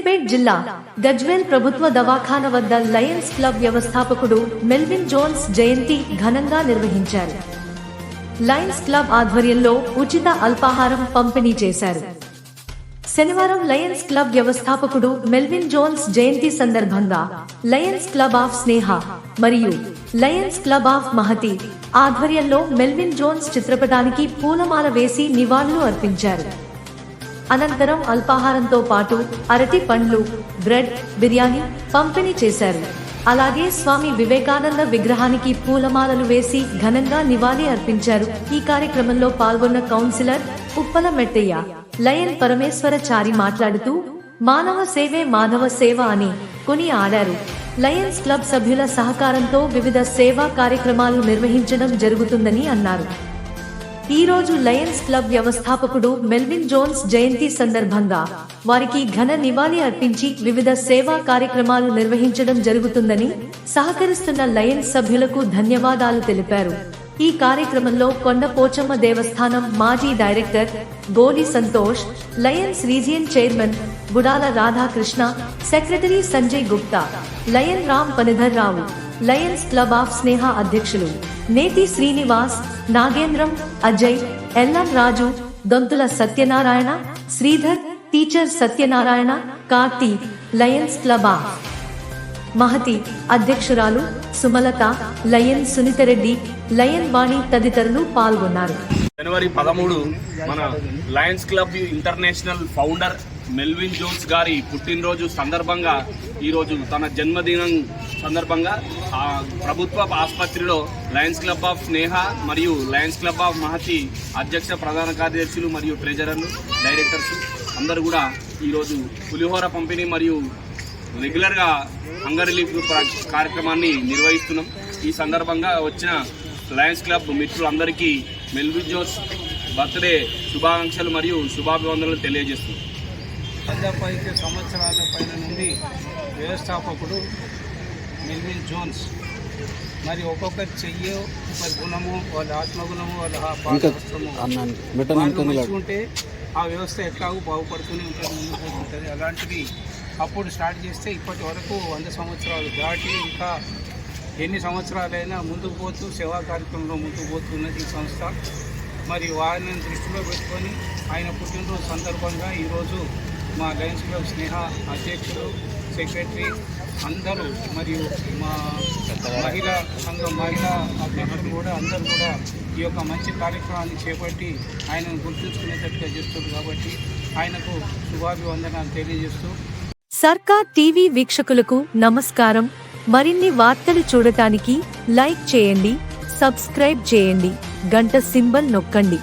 సిద్దిపేట్ జిల్లా గజ్వేల్ ప్రభుత్వ దవాఖాన వద్ద లయన్స్ క్లబ్ వ్యవస్థాపకుడు మెల్విన్ జోన్స్ జయంతి ఘనంగా నిర్వహించారు. లయన్స్ క్లబ్ ఆధ్వర్యంలో ఉచిత అల్పాహారం పంపిణీ చేశారు. శనివారం లయన్స్ క్లబ్ వ్యవస్థాపకుడు మెల్విన్ జోన్స్ జయంతి సందర్భంగా లయన్స్ క్లబ్ ఆఫ్ స్నేహ మరియు లయన్స్ క్లబ్ ఆఫ్ మహతి ఆధ్వర్యంలో మెల్విన్ జోన్స్ చిత్రపటానికి పూలమాల వేసి నివాళులు అర్పించారు. అనంతరం అల్పాహారంతో పాటు అరటి పండ్లు, బ్రెడ్, బిర్యానీ పంపిణీ చేశారు. అలాగే స్వామి వివేకానంద విగ్రహానికి పూలమాలలు వేసి ఘనంగా నివాళి అర్పించారు. ఈ కార్యక్రమంలో పాల్గొన్న కౌన్సిలర్ ఉప్పల మెట్టయ్య, లయన్ పరమేశ్వరచారి మాట్లాడుతూ మానవ సేవే మాధవ సేవ అని కొని ఆడారు. లయన్స్ క్లబ్ సభ్యుల సహకారంతో వివిధ సేవా కార్యక్రమాలు నిర్వహించడం జరుగుతుందని అన్నారు. ఈ రోజు లయన్స్ క్లబ్ వ్యవస్థాపకుడు మెల్విన్ జోన్స్ జయంతి సందర్భంగా వారికి ఘన నివాళి అర్పించి వివిధ సేవా కార్యక్రమాలు నిర్వహించడం జరుగుతుందని, సహకరిస్తున్న లయన్స్ సభ్యులకు ధన్యవాదాలు తెలిపారు. ఈ కార్యక్రమంలో కొండ పోచమ్మ దేవస్థానం మాజీ director Goli Santosh, lions region chairman Gudala Radhakrishna, secretary Sanjay Gupta, lion Ram Panidhar Rao, lions club of Sneha అధ్యక్షులు Neti Srinivas, Nagendram, Ajay, Ellam Raju, Donthula Satyanarayana, Sridhar, teacher Satyanarayana, Karthi, lions club of Mahathi అధ్యక్షురాలు సుమలత, లయన్ సునీతరెడ్డి, లయన్ వాణి తదితరులు పాల్గొన్నారు. జనవరి 13 మన lions club international founder Melvin Jones గారి పుట్టినరోజు సందర్భంగా ఈరోజు తన జన్మదినం సందర్భంగా ఆ ప్రభుత్వ ఆసుపత్రిలో లయన్స్ క్లబ్ ఆఫ్ స్నేహ మరియు లయన్స్ క్లబ్ ఆఫ్ మహతి అధ్యక్ష ప్రధాన కార్యదర్శులు మరియు ట్రెజరర్లు, డైరెక్టర్స్ అందరూ కూడా ఈరోజు పులిహోర పంపిణీ మరియు రెగ్యులర్గా హంగర్ రిలీఫ్ కార్యక్రమాన్ని నిర్వహిస్తున్నాం. ఈ సందర్భంగా వచ్చిన లయన్స్ క్లబ్ మిత్రులందరికీ మెల్విన్ జోన్స్ బర్త్డే శుభాకాంక్షలు మరియు శుభాభివందనలు తెలియజేస్తున్నాం. 15 సంవత్సరాల పైన నుండి వ్యవస్థాపకుడు మెల్విన్ జోన్స్ మరి ఒక్కొక్కరి చెయ్యో ఒకరి గుణము, వాళ్ళ ఆత్మగుణము, వాళ్ళ మంచి ఉంటే ఆ వ్యవస్థ ఎట్లాగూ బాగుపడుతూనే ఉంటుంది, ముందుకు ఉంటుంది. అలాంటిది అప్పుడు స్టార్ట్ చేస్తే ఇప్పటి వరకు 100 సంవత్సరాలు దాటి ఇంకా ఎన్ని సంవత్సరాలైనా ముందుకు పోతూ సేవా కార్యక్రమంలో ముందుకు పోతున్నది ఈ సంస్థ. మరి వారిని దృష్టిలో పెట్టుకొని ఆయన పుట్టినరోజు సందర్భంగా ఈరోజు మా లయన్స్ క్లబ్ స్నేహ అధ్యక్షులు, సెక్రటరీ అందరూ మరియు మా మహిళా సంఘం మహిళా అధ్యక్షులు కూడా అందరూ కూడా ఈ యొక్క మంచి కార్యక్రమాన్ని చేపట్టి ఆయనను గుర్తుంచుకునేటట్టుగా చేస్తున్నారు. కాబట్టి ఆయనకు శుభాభివందనాలు తెలియజేస్తూ సర్కార్ టీవీ వీక్షకులకు నమస్కారం. మరిన్ని వార్తలు చూడటానికి లైక్ చేయండి, సబ్స్క్రైబ్ చేయండి, గంట సింబల్ నొక్కండి.